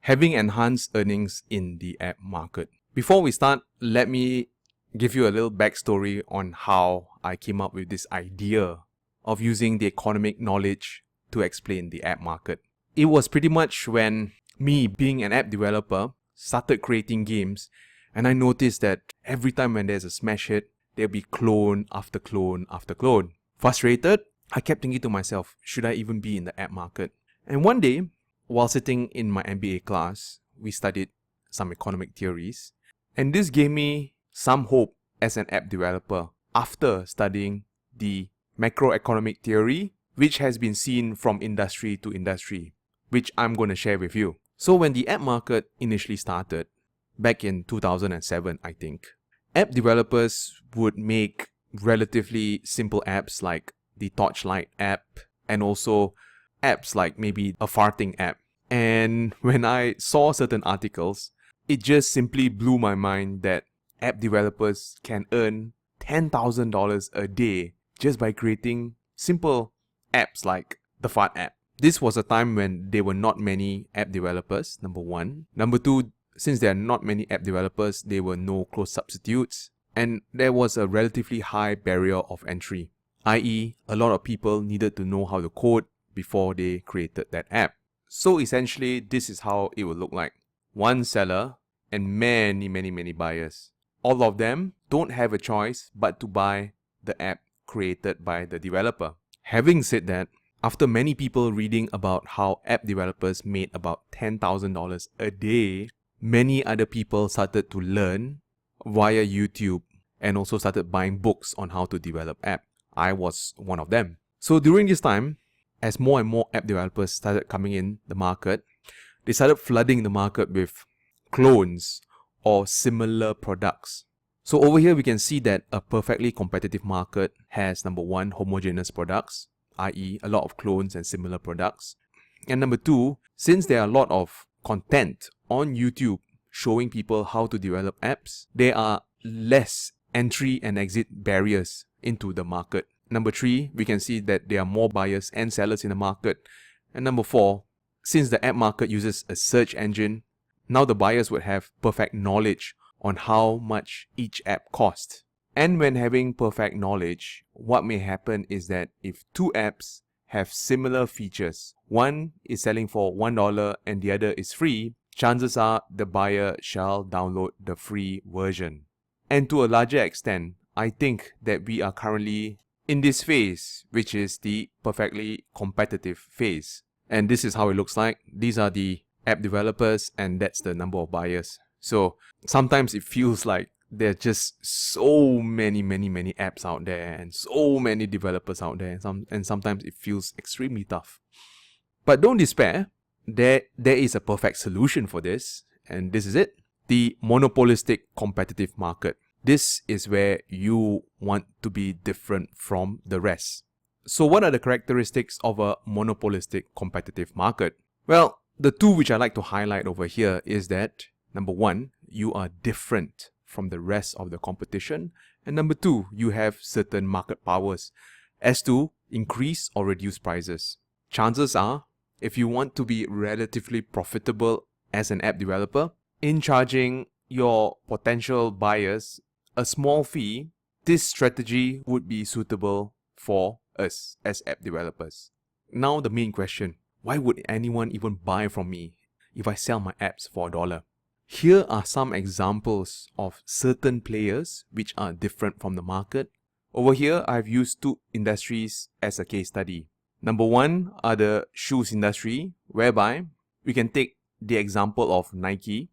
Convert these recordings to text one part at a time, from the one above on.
having enhanced earnings in the app market. Before we start, let me give you a little backstory on how I came up with this idea of using the economic knowledge to explain the app market. It was pretty much when me, being an app developer, started creating games, and I noticed that every time when there's a smash hit, there'll be clone after clone after clone. Frustrated, I kept thinking to myself, should I even be in the app market? And one day, while sitting in my MBA class, we studied some economic theories, and this gave me some hope as an app developer after studying the macroeconomic theory, which has been seen from industry to industry, which I'm going to share with you. So when the app market initially started, back in 2007, I think, app developers would make relatively simple apps like the Torchlight app and also apps like maybe a farting app. And when I saw certain articles, it just simply blew my mind that app developers can earn $10,000 a day just by creating simple apps like the fart app. This was a time when there were not many app developers, number one. Number two, since there are not many app developers, there were no close substitutes, and there was a relatively high barrier of entry, i.e., a lot of people needed to know how to code before they created that app. So essentially, this is how it would look like. One seller and many buyers. All of them don't have a choice but to buy the app created by the developer. Having said that, after many people reading about how app developers made about $10,000 a day, many other people started to learn via YouTube and also started buying books on how to develop app. I was one of them. So during this time, as more and more app developers started coming in the market, they started flooding the market with clones or similar products. So over here, we can see that a perfectly competitive market has, number one, homogeneous products, i.e. a lot of clones and similar products. And number two, since there are a lot of content on YouTube showing people how to develop apps, there are less entry and exit barriers into the market. Number three, we can see that there are more buyers and sellers in the market. And number four, since the app market uses a search engine, now the buyers would have perfect knowledge on how much each app costs. And when having perfect knowledge, what may happen is that if two apps have similar features, one is selling for $1 and the other is free, chances are the buyer shall download the free version. And to a larger extent, I think that we are currently in this phase, which is the perfectly competitive phase. And this is how it looks like. These are the app developers and that's the number of buyers. So sometimes it feels like there are just so many apps out there and so many developers out there, and sometimes it feels extremely tough. But don't despair, there is a perfect solution for this, and this is it. The monopolistic competitive market. This is where you want to be different from the rest. So what are the characteristics of a monopolistic competitive market? Well, the two which I like to highlight over here is that, number one, you are different from the rest of the competition. And number two, you have certain market powers as to increase or reduce prices. Chances are, if you want to be relatively profitable as an app developer, in charging your potential buyers a small fee, this strategy would be suitable for us as app developers. Now the main question, why would anyone even buy from me if I sell my apps for $1? Here are some examples of certain players which are different from the market. Over here, I've used two industries as a case study. Number one are the shoes industry, whereby we can take the example of Nike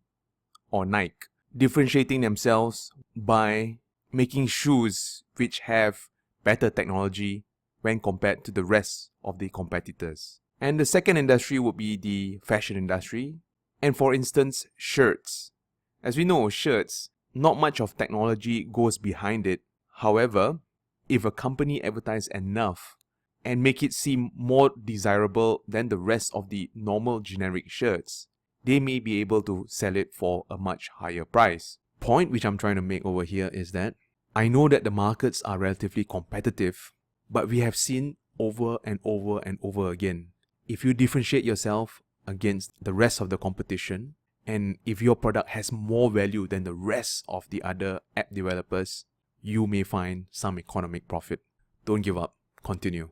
or Nike, differentiating themselves by making shoes which have better technology when compared to the rest of the competitors. And the second industry would be the fashion industry. And for instance, shirts. As we know, shirts, not much of technology goes behind it. However, if a company advertises enough and make it seem more desirable than the rest of the normal generic shirts, they may be able to sell it for a much higher price. Point which I'm trying to make over here is that I know that the markets are relatively competitive, but we have seen over and over again, if you differentiate yourself against the rest of the competition, and if your product has more value than the rest of the other app developers, you may find some economic profit. Don't give up. Continue.